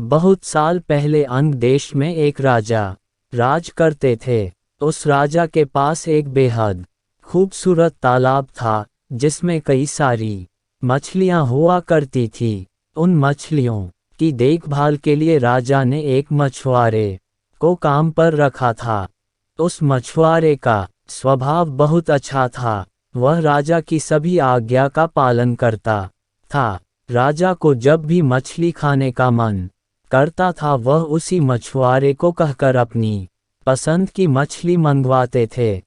बहुत साल पहले अंग देश में एक राजा राज करते थे। उस राजा के पास एक बेहद खूबसूरत तालाब था जिसमें कई सारी मछलियां हुआ करती थी। उन मछलियों की देखभाल के लिए राजा ने एक मछुआरे को काम पर रखा था। उस मछुआरे का स्वभाव बहुत अच्छा था। वह राजा की सभी आज्ञा का पालन करता था। राजा को जब भी मछली खाने का मन करता था वह उसी मछुआरे को कहकर अपनी पसंद की मछली मंगवाते थे।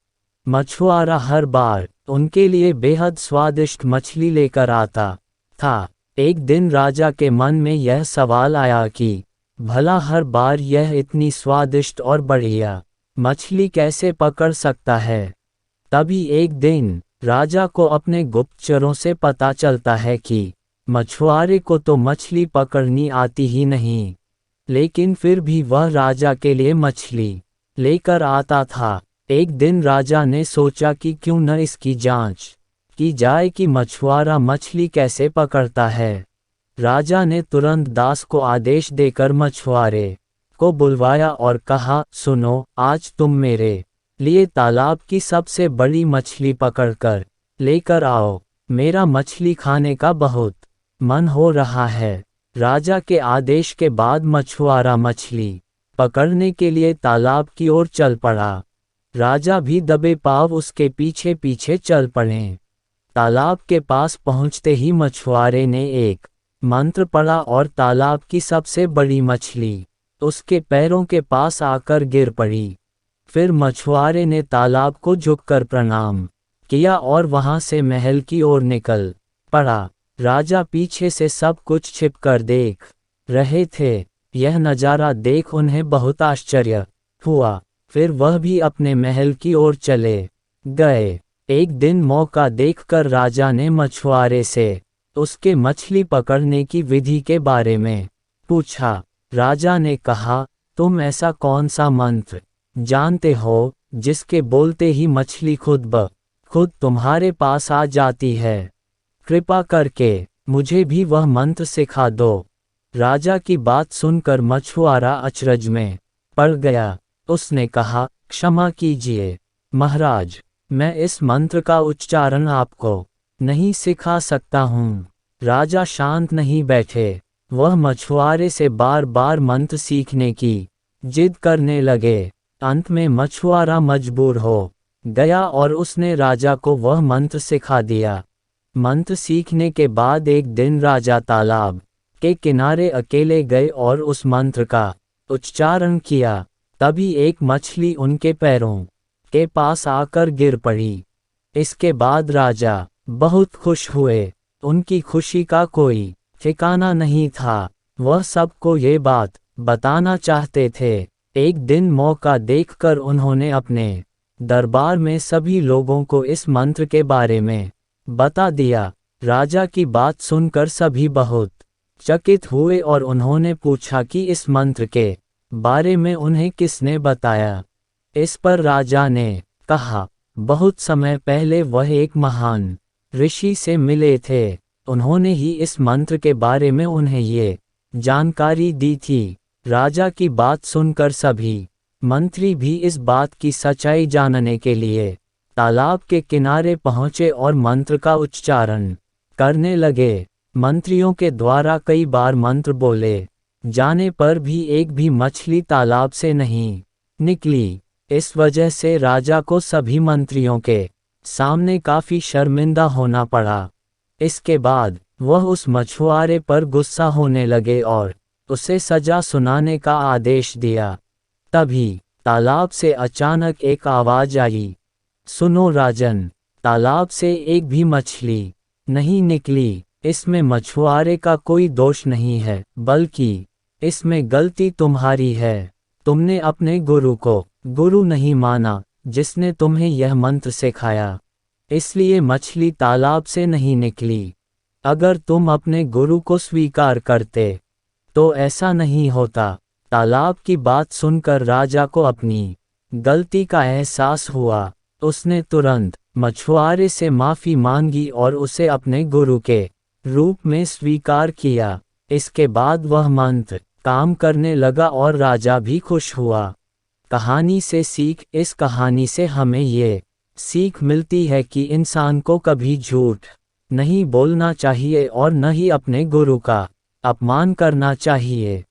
मछुआरा हर बार उनके लिए बेहद स्वादिष्ट मछली लेकर आता था। एक दिन राजा के मन में यह सवाल आया कि भला हर बार यह इतनी स्वादिष्ट और बढ़िया मछली कैसे पकड़ सकता है। तभी एक दिन राजा को अपने गुप्तचरों से पता चलता है कि मछुआरे को तो मछली पकड़नी आती ही नहीं, लेकिन फिर भी वह राजा के लिए मछली लेकर आता था। एक दिन राजा ने सोचा कि क्यों न इसकी जांच की जाए कि मछुआरा मछली कैसे पकड़ता है। राजा ने तुरंत दास को आदेश देकर मछुआरे को बुलवाया और कहा, सुनो, आज तुम मेरे लिए तालाब की सबसे बड़ी मछली पकड़कर लेकर आओ। मेरा मछली खाने का बहुत मन हो रहा है। राजा के आदेश के बाद मछुआरा मछली पकड़ने के लिए तालाब की ओर चल पड़ा। राजा भी दबे पांव उसके पीछे पीछे चल पड़े। तालाब के पास पहुंचते ही मछुआरे ने एक मंत्र पढ़ा और तालाब की सबसे बड़ी मछली उसके पैरों के पास आकर गिर पड़ी। फिर मछुआरे ने तालाब को झुककर प्रणाम किया और वहां से महल की ओर निकल पड़ा। राजा पीछे से सब कुछ छिपकर देख रहे थे। यह नज़ारा देख उन्हें बहुत आश्चर्य हुआ। फिर वह भी अपने महल की ओर चले गए। एक दिन मौका देखकर राजा ने मछुआरे से उसके मछली पकड़ने की विधि के बारे में पूछा। राजा ने कहा, तुम ऐसा कौन सा मंत्र जानते हो जिसके बोलते ही मछली खुद ब खुद तुम्हारे पास आ जाती है? कृपा करके मुझे भी वह मंत्र सिखा दो। राजा की बात सुनकर मछुआरा अचरज में पड़ गया। उसने कहा, क्षमा कीजिए महाराज, मैं इस मंत्र का उच्चारण आपको नहीं सिखा सकता हूँ। राजा शांत नहीं बैठे। वह मछुआरे से बार बार मंत्र सीखने की जिद करने लगे। अंत में मछुआरा मजबूर हो गया और उसने राजा को वह मंत्र सिखा दिया। मंत्र सीखने के बाद एक दिन राजा तालाब के किनारे अकेले गए और उस मंत्र का उच्चारण किया। तभी एक मछली उनके पैरों के पास आकर गिर पड़ी। इसके बाद राजा बहुत खुश हुए। उनकी खुशी का कोई ठिकाना नहीं था। वह सबको ये बात बताना चाहते थे। एक दिन मौका देखकर उन्होंने अपने दरबार में सभी लोगों को इस मंत्र के बारे में बता दिया। राजा की बात सुनकर सभी बहुत चकित हुए और उन्होंने पूछा कि इस मंत्र के बारे में उन्हें किसने बताया। इस पर राजा ने कहा, बहुत समय पहले वह एक महान ऋषि से मिले थे। उन्होंने ही इस मंत्र के बारे में उन्हें ये जानकारी दी थी। राजा की बात सुनकर सभी मंत्री भी इस बात की सच्चाई जानने के लिए तालाब के किनारे पहुंचे और मंत्र का उच्चारण करने लगे। मंत्रियों के द्वारा कई बार मंत्र बोले जाने पर भी एक भी मछली तालाब से नहीं निकली। इस वजह से राजा को सभी मंत्रियों के सामने काफी शर्मिंदा होना पड़ा। इसके बाद वह उस मछुआरे पर गुस्सा होने लगे और उसे सजा सुनाने का आदेश दिया। तभी तालाब से अचानक एक आवाज आई, सुनो राजन, तालाब से एक भी मछली नहीं निकली। इसमें मछुआरे का कोई दोष नहीं है, बल्कि इसमें गलती तुम्हारी है। तुमने अपने गुरु को गुरु नहीं माना जिसने तुम्हें यह मंत्र सिखाया, इसलिए मछली तालाब से नहीं निकली। अगर तुम अपने गुरु को स्वीकार करते तो ऐसा नहीं होता। तालाब की बात सुनकर राजा को अपनी गलती का एहसास हुआ। उसने तुरंत मछुआरे से माफ़ी मांगी और उसे अपने गुरु के रूप में स्वीकार किया। इसके बाद वह मंत्र काम करने लगा और राजा भी खुश हुआ। कहानी से सीख। इस कहानी से हमें ये सीख मिलती है कि इंसान को कभी झूठ नहीं बोलना चाहिए और न ही अपने गुरु का अपमान करना चाहिए।